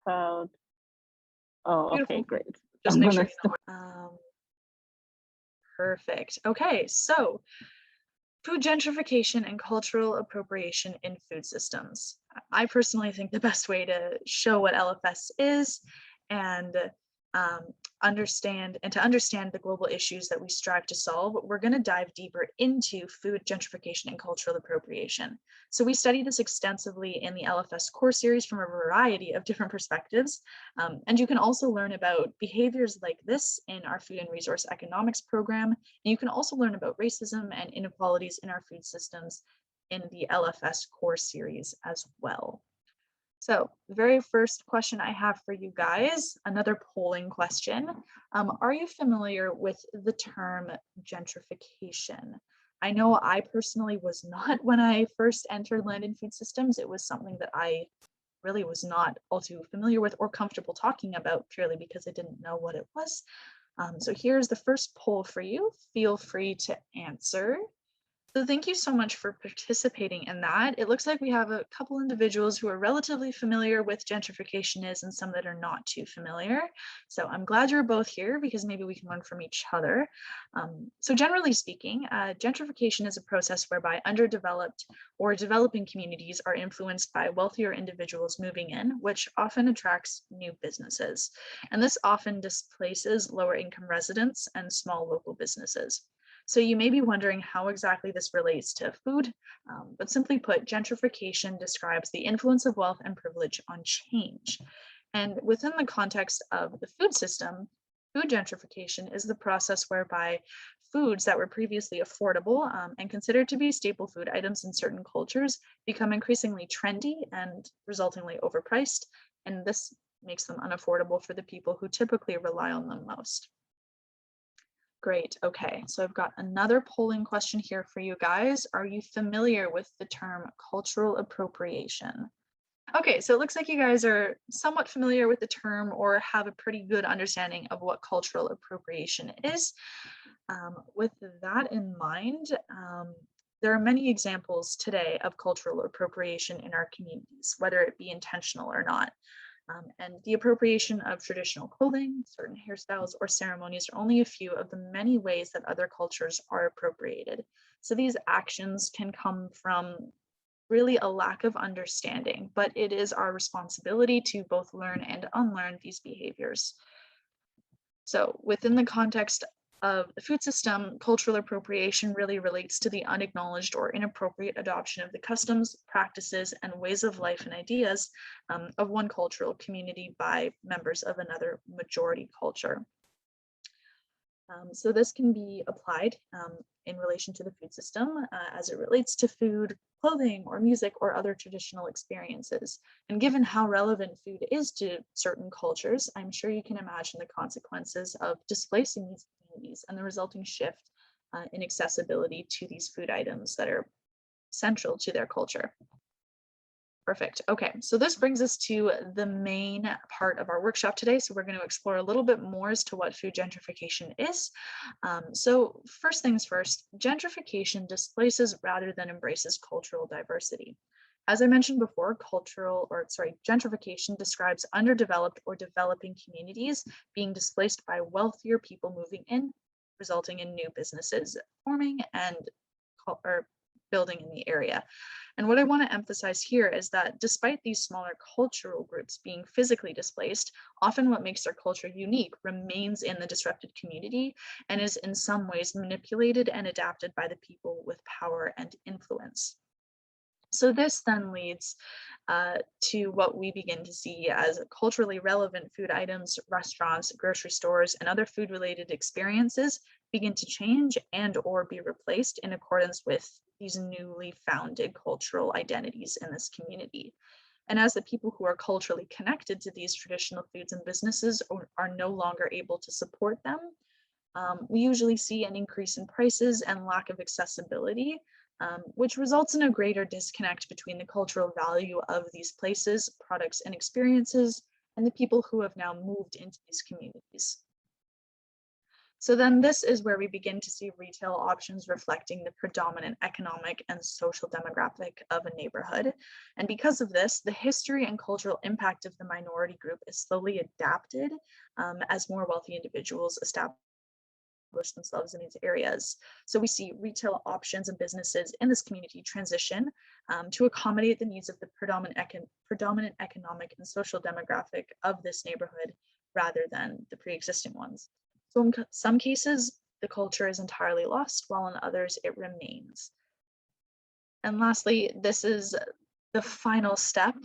about, oh, okay, Beautiful. great. Just I'm make gonna sure you start. know. Perfect. Okay, so food gentrification and cultural appropriation in food systems. I personally think the best way to show what LFS is and um, understand the global issues that we strive to solve, we're going to dive deeper into food gentrification and cultural appropriation. So we study this extensively in the LFS core series from a variety of different perspectives. And you can also learn about behaviors like this in our food and resource economics program. And you can also learn about racism and inequalities in our food systems in the LFS core series as well. So the very first question I have for you guys, another polling question. Are you familiar with the term gentrification? I know I personally was not when I first entered land and food systems. It was something that I really was not all too familiar with or comfortable talking about purely because I didn't know what it was. So here's the first poll for you. Feel free to answer. So thank you so much for participating in that. It looks like we have a couple individuals who are relatively familiar with gentrification is and some that are not too familiar. So I'm glad you're both here because maybe we can learn from each other. So generally speaking, gentrification is a process whereby underdeveloped or developing communities are influenced by wealthier individuals moving in, which often attracts new businesses. And this often displaces lower income residents and small local businesses. So you may be wondering how exactly this relates to food, but simply put, gentrification describes the influence of wealth and privilege on change. And within the context of the food system, food gentrification is the process whereby foods that were previously affordable and considered to be staple food items in certain cultures become increasingly trendy and resultingly overpriced, and this makes them unaffordable for the people who typically rely on them most. Great. Okay, so I've got another polling question here for you guys. Are you familiar with the term cultural appropriation? Okay, so it looks like you guys are somewhat familiar with the term or have a pretty good understanding of what cultural appropriation is. With that in mind, there are many examples today of cultural appropriation in our communities, whether it be intentional or not. And the appropriation of traditional clothing, certain hairstyles, or ceremonies are only a few of the many ways that other cultures are appropriated. So these actions can come from really a lack of understanding, but it is our responsibility to both learn and unlearn these behaviors. So within the context of the food system, cultural appropriation really relates to the unacknowledged or inappropriate adoption of the customs, practices, and ways of life and ideas of one cultural community by members of another majority culture. So this can be applied in relation to the food system as it relates to food, clothing, or music, or other traditional experiences. And given how relevant food is to certain cultures, I'm sure you can imagine the consequences of displacing these communities and the resulting shift in accessibility to these food items that are central to their culture. Perfect. Okay, so this brings us to the main part of our workshop today. So we're going to explore a little bit more as to what food gentrification is. So first things first, gentrification displaces rather than embraces cultural diversity. As I mentioned before, gentrification describes underdeveloped or developing communities being displaced by wealthier people moving in, resulting in new businesses forming and building in the area. And what I want to emphasize here is that despite these smaller cultural groups being physically displaced, often what makes their culture unique remains in the disrupted community and is in some ways manipulated and adapted by the people with power and influence. So this then leads to what we begin to see as culturally relevant food items, restaurants, grocery stores, and other food-related experiences begin to change and or be replaced in accordance with these newly founded cultural identities in this community. And as the people who are culturally connected to these traditional foods and businesses are no longer able to support them, we usually see an increase in prices and lack of accessibility, which results in a greater disconnect between the cultural value of these places, products, and experiences, and the people who have now moved into these communities. So then this is where we begin to see retail options reflecting the predominant economic and social demographic of a neighborhood. And because of this, the history and cultural impact of the minority group is slowly adapted as more wealthy individuals establish themselves in these areas. So we see retail options and businesses in this community transition to accommodate the needs of the predominant economic and social demographic of this neighborhood rather than the pre-existing ones. So in some cases, the culture is entirely lost, while in others it remains. And lastly, this is the final step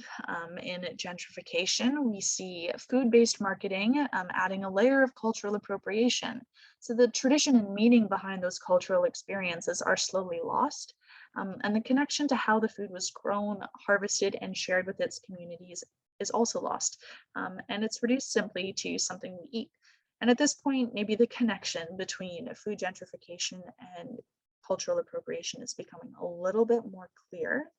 in gentrification. We see food-based marketing adding a layer of cultural appropriation. So the tradition and meaning behind those cultural experiences are slowly lost. And the connection to how the food was grown, harvested, and shared with its communities is also lost. And it's reduced simply to something we eat. And at this point, maybe the connection between food gentrification and cultural appropriation is becoming a little bit more clear.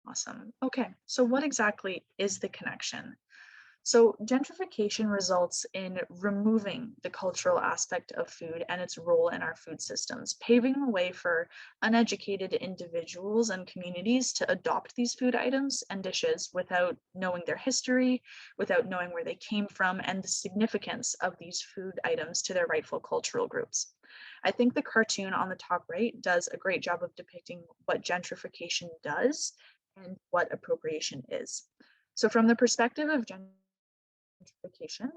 Awesome. Okay, so what exactly is the connection? So gentrification results in removing the cultural aspect of food and its role in our food systems, paving the way for uneducated individuals and communities to adopt these food items and dishes without knowing their history, without knowing where they came from, and the significance of these food items to their rightful cultural groups. I think the cartoon on the top right does a great job of depicting what gentrification does and what appropriation is. So from the perspective of gentrification,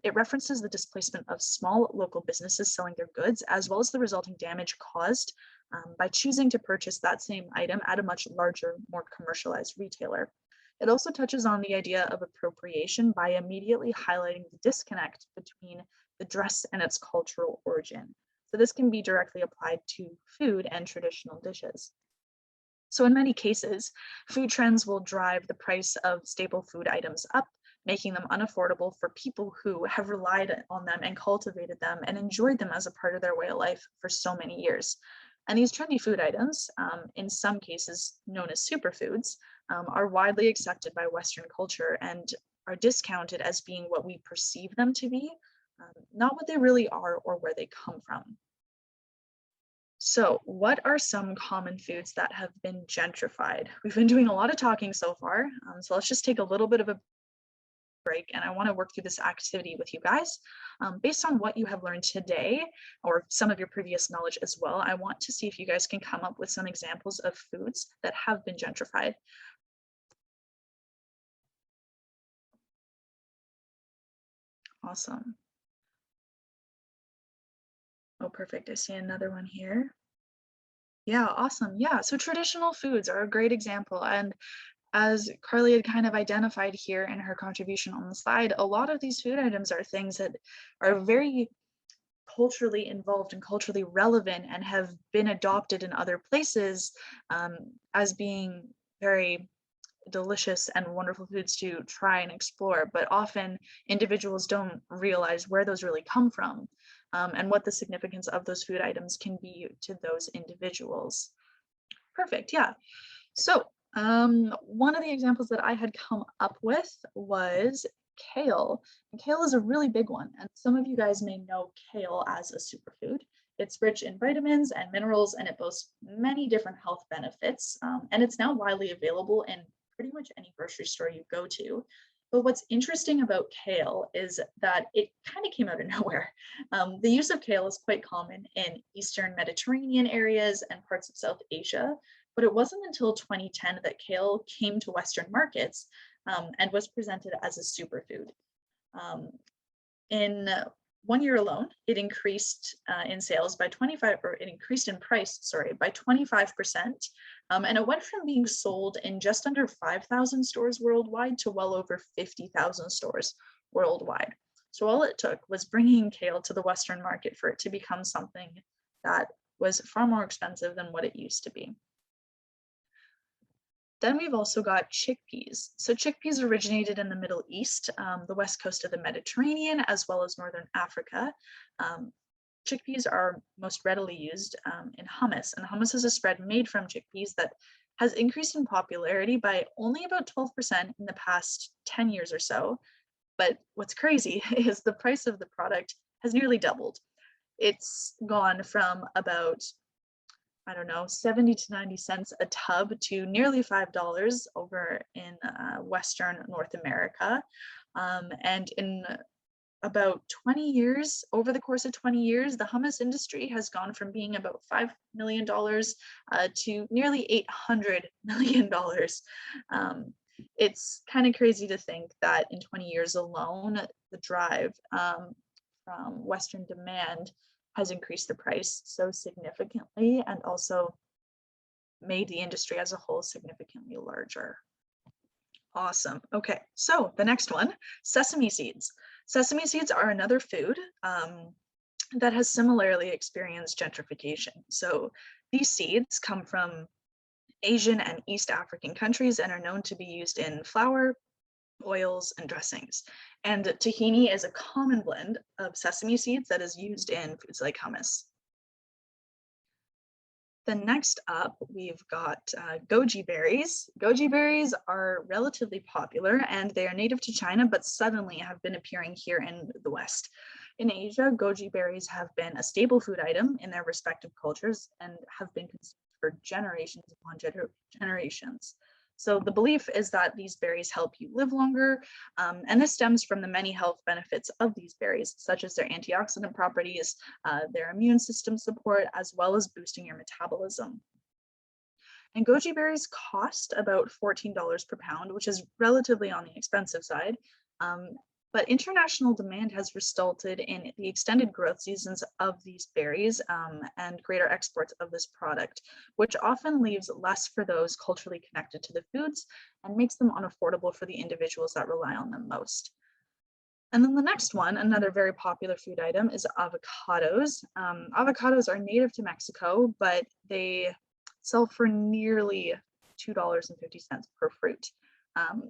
it references the displacement of small local businesses selling their goods, as well as the resulting damage caused by choosing to purchase that same item at a much larger, more commercialized retailer. It also touches on the idea of appropriation by immediately highlighting the disconnect between the dress and its cultural origin. So this can be directly applied to food and traditional dishes. So in many cases, food trends will drive the price of staple food items up, making them unaffordable for people who have relied on them and cultivated them and enjoyed them as a part of their way of life for so many years. And these trendy food items, in some cases known as superfoods, are widely accepted by Western culture and are discounted as being what we perceive them to be, not what they really are or where they come from. So, what are some common foods that have been gentrified? We've been doing a lot of talking so far, so let's just take a little bit of a break, and I want to work through this activity with you guys. Based on what you have learned today, or some of your previous knowledge as well, I want to see if you guys can come up with some examples of foods that have been gentrified. Awesome. Oh, perfect. I see another one here. Yeah, awesome. Yeah, so traditional foods are a great example. And as Carly had kind of identified here in her contribution on the slide, a lot of these food items are things that are very culturally involved and culturally relevant and have been adopted in other places as being very delicious and wonderful foods to try and explore. But often individuals don't realize where those really come from and what the significance of those food items can be to those individuals. Perfect. Yeah. So, one of the examples that I had come up with was kale. And kale is a really big one, and some of you guys may know kale as a superfood. It's rich in vitamins and minerals, and it boasts many different health benefits. And it's now widely available in pretty much any grocery store you go to. But what's interesting about kale is that it kind of came out of nowhere. The use of kale is quite common in Eastern Mediterranean areas and parts of South Asia, but it wasn't until 2010 that kale came to Western markets and was presented as a superfood. In 1 year alone, it increased in sales by 25, or it increased in price, sorry, by 25%. And it went from being sold in just under 5,000 stores worldwide to well over 50,000 stores worldwide. So all it took was bringing kale to the Western market for it to become something that was far more expensive than what it used to be. Then we've also got chickpeas. So chickpeas originated in the Middle East, the west coast of the Mediterranean, as well as Northern Africa. Chickpeas are most readily used in hummus, and hummus is a spread made from chickpeas that has increased in popularity by only about 12% in the past 10 years or so. But what's crazy is the price of the product has nearly doubled. It's gone from about, I don't know, 70 to 90 cents a tub to nearly $5 over in Western North America. And in about 20 years, over the course of 20 years, the hummus industry has gone from being about $5 million to nearly $800 million. It's kind of crazy to think that in 20 years alone, the drive from Western demand has increased the price so significantly and also made the industry as a whole significantly larger. Awesome. Okay, so the next one, sesame seeds. Sesame seeds are another food that has similarly experienced gentrification. So these seeds come from Asian and East African countries and are known to be used in flour, oils, and dressings. And tahini is a common blend of sesame seeds that is used in foods like hummus. Then next up, we've got goji berries. Goji berries are relatively popular and they are native to China, but suddenly have been appearing here in the West. In Asia, goji berries have been a staple food item in their respective cultures and have been consumed for generations upon generations. So the belief is that these berries help you live longer, and this stems from the many health benefits of these berries, such as their antioxidant properties, their immune system support, as well as boosting your metabolism. And goji berries cost about $14 per pound, which is relatively on the expensive side. But international demand has resulted in the extended growth seasons of these berries and greater exports of this product, which often leaves less for those culturally connected to the foods and makes them unaffordable for the individuals that rely on them most. And then the next one, another very popular food item, is avocados. Avocados are native to Mexico, but they sell for nearly $2.50 per fruit.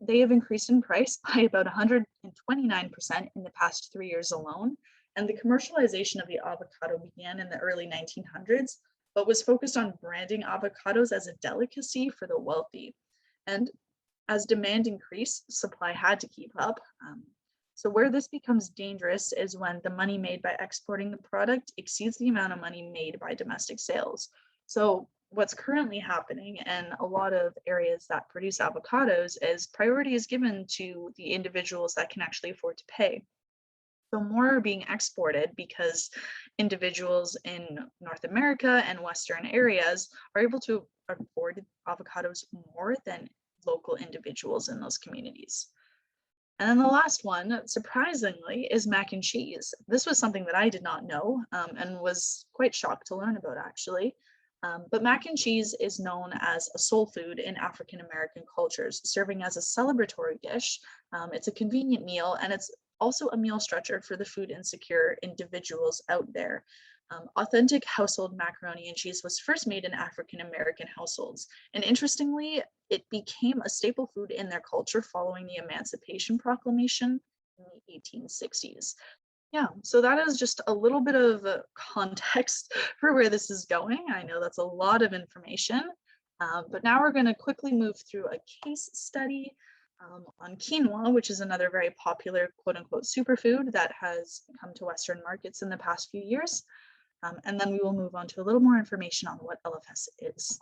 They have increased in price by about 129% in the past 3 years alone. And the commercialization of the avocado began in the early 1900s, but was focused on branding avocados as a delicacy for the wealthy. And as demand increased, supply had to keep up. So where this becomes dangerous is when the money made by exporting the product exceeds the amount of money made by domestic sales. So what's currently happening in a lot of areas that produce avocados is priority is given to the individuals that can actually afford to pay. So more are being exported because individuals in North America and Western areas are able to afford avocados more than local individuals in those communities. And then the last one, surprisingly, is mac and cheese. This was something that I did not know and was quite shocked to learn about, actually. But mac and cheese is known as a soul food in African American cultures, serving as a celebratory dish. It's a convenient meal, and it's also a meal stretcher for the food insecure individuals out there. Authentic household macaroni and cheese was first made in African American households. And interestingly, it became a staple food in their culture following the Emancipation Proclamation in the 1860s. Yeah, so that is just a little bit of context for where this is going. I know that's a lot of information, but now we're going to quickly move through a case study on quinoa, which is another very popular quote unquote superfood that has come to Western markets in the past few years. And then we will move on to a little more information on what LFS is.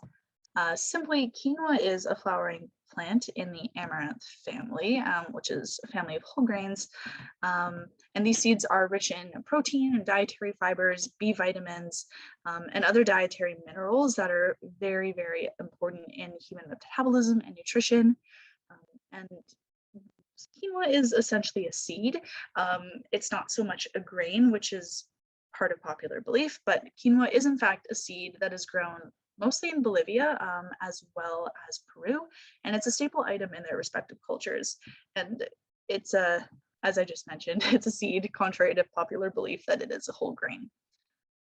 Simply, quinoa is a flowering plant in the amaranth family, which is a family of whole grains. And these seeds are rich in protein and dietary fibers, B vitamins, and other dietary minerals that are very, very important in human metabolism and nutrition. And quinoa is essentially a seed. It's not so much a grain, which is part of popular belief, but quinoa is in fact a seed that is grown mostly in Bolivia, as well as Peru, and it's a staple item in their respective cultures. And it's as I just mentioned, it's a seed, contrary to popular belief that it is a whole grain.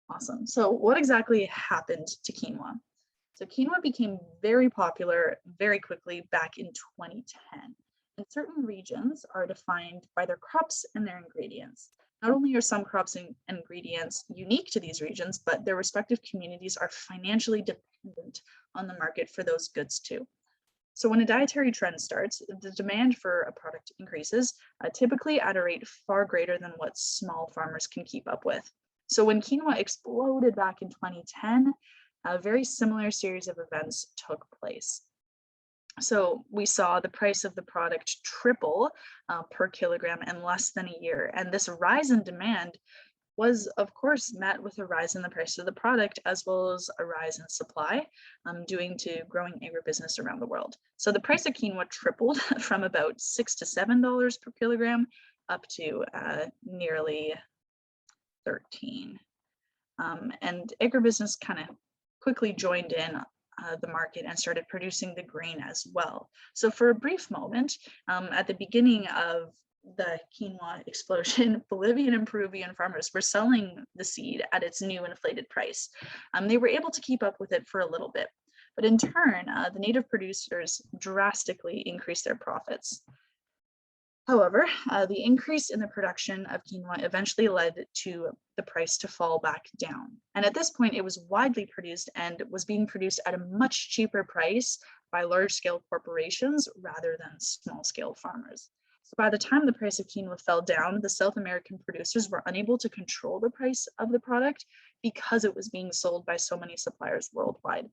Awesome. So what exactly happened to quinoa? So quinoa became very popular very quickly back in 2010. And certain regions are defined by their crops and their ingredients. Not only are some crops and ingredients unique to these regions, but their respective communities are financially dependent on the market for those goods too. So when a dietary trend starts, the demand for a product increases, typically at a rate far greater than what small farmers can keep up with. So when quinoa exploded back in 2010, a very similar series of events took place. So we saw the price of the product triple per kilogram in less than a year. And this rise in demand was, of course, met with a rise in the price of the product as well as a rise in supply, due to growing agribusiness around the world. So the price of quinoa tripled from about $6 to $7 per kilogram up to nearly 13. And agribusiness kind of quickly joined in the market and started producing the grain as well. So for a brief moment, at the beginning of the quinoa explosion, Bolivian and Peruvian farmers were selling the seed at its new inflated price. They were able to keep up with it for a little bit, but in turn, the native producers drastically increased their profits. However, the increase in the production of quinoa eventually led to the price to fall back down. And at this point, it was widely produced and was being produced at a much cheaper price by large-scale corporations rather than small-scale farmers. So by the time the price of quinoa fell down, the South American producers were unable to control the price of the product because it was being sold by so many suppliers worldwide.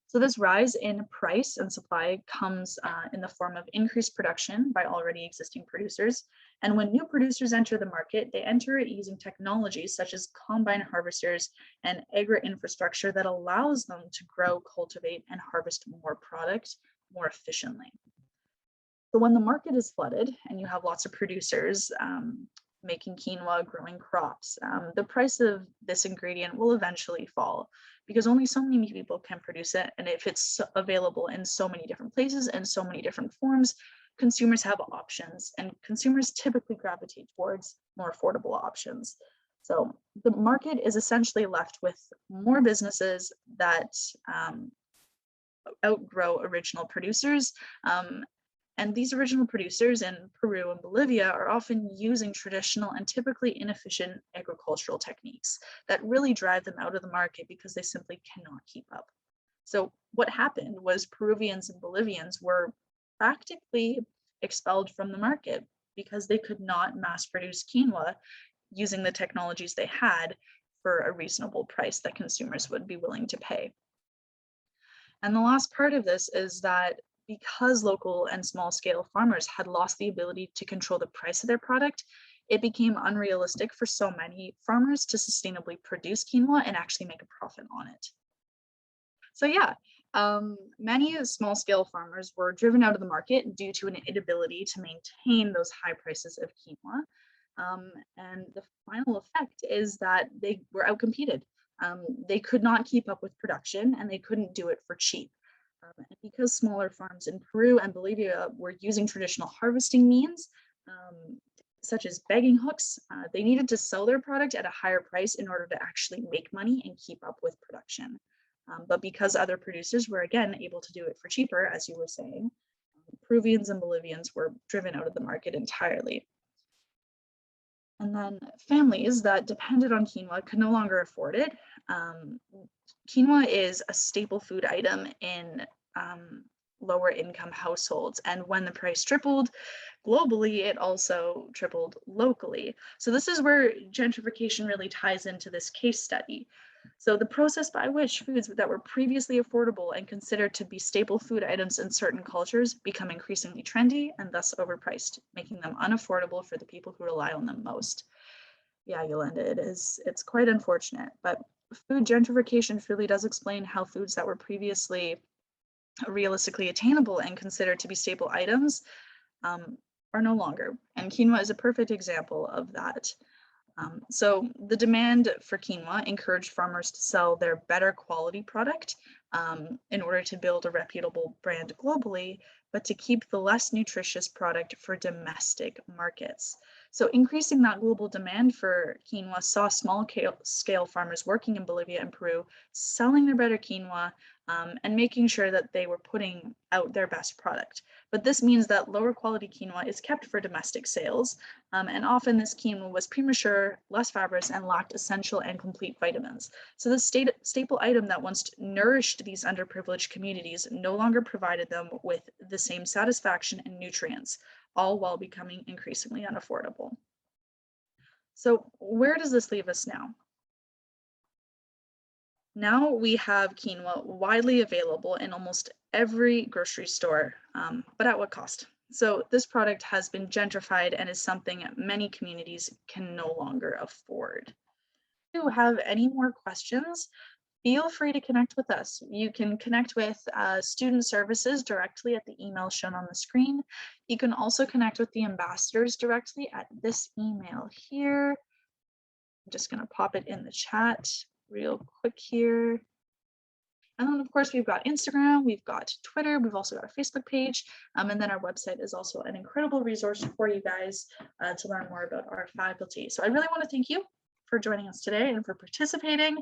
So this rise in price and supply comes in the form of increased production by already existing producers. And when new producers enter the market, they enter it using technologies such as combine harvesters and agri-infrastructure that allows them to grow, cultivate, and harvest more product more efficiently. So when the market is flooded and you have lots of producers making quinoa, growing crops, the price of this ingredient will eventually fall because only so many people can produce it. And if it's available in so many different places and so many different forms, consumers have options, and consumers typically gravitate towards more affordable options. So the market is essentially left with more businesses that outgrow original producers. And these original producers in Peru and Bolivia are often using traditional and typically inefficient agricultural techniques that really drive them out of the market because they simply cannot keep up. So what happened was Peruvians and Bolivians were practically expelled from the market because they could not mass produce quinoa using the technologies they had for a reasonable price that consumers would be willing to pay. And the last part of this is that because local and small scale farmers had lost the ability to control the price of their product, it became unrealistic for so many farmers to sustainably produce quinoa and actually make a profit on it. So yeah, many small scale farmers were driven out of the market due to an inability to maintain those high prices of quinoa. And the final effect is that they were outcompeted. They could not keep up with production and they couldn't do it for cheap. And because smaller farms in Peru and Bolivia were using traditional harvesting means, such as begging hooks, they needed to sell their product at a higher price in order to actually make money and keep up with production. But because other producers were again able to do it for cheaper, as you were saying, Peruvians and Bolivians were driven out of the market entirely. And then families that depended on quinoa could no longer afford it. Quinoa is a staple food item in lower income households. And when the price tripled globally, it also tripled locally. So this is where gentrification really ties into this case study. So the process by which foods that were previously affordable and considered to be staple food items in certain cultures become increasingly trendy and thus overpriced, making them unaffordable for the people who rely on them most. Yeah, Yolanda, it's quite unfortunate, but food gentrification really does explain how foods that were previously realistically attainable and considered to be staple items are no longer. And quinoa is a perfect example of that. So the demand for quinoa encouraged farmers to sell their better quality product in order to build a reputable brand globally, but to keep the less nutritious product for domestic markets. So increasing that global demand for quinoa saw small scale farmers working in Bolivia and Peru selling their better quinoa and making sure that they were putting out their best product. But this means that lower quality quinoa is kept for domestic sales, and often this quinoa was premature, less fibrous, and lacked essential and complete vitamins. So the staple item that once nourished these underprivileged communities no longer provided them with the same satisfaction and nutrients, all while becoming increasingly unaffordable. So where does this leave us now? Now we have quinoa widely available in almost every grocery store, but at what cost? So this product has been gentrified and is something many communities can no longer afford. If you have any more questions, feel free to connect with us. You can connect with student services directly at the email shown on the screen. You can also connect with the ambassadors directly at this email here. I'm just going to pop it in the chat real quick here. And then, of course, we've got Instagram, we've got Twitter, we've also got a Facebook page, and then our website is also an incredible resource for you guys to learn more about our faculty. So I really want to thank you for joining us today and for participating.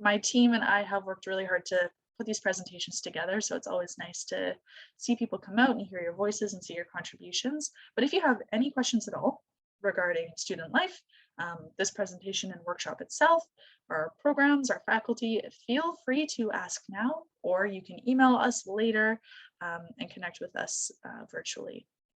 My team and I have worked really hard to put these presentations together, so it's always nice to see people come out and hear your voices and see your contributions. But if you have any questions at all regarding student life, this presentation and workshop itself, our programs, our faculty, feel free to ask now, or you can email us later and connect with us virtually.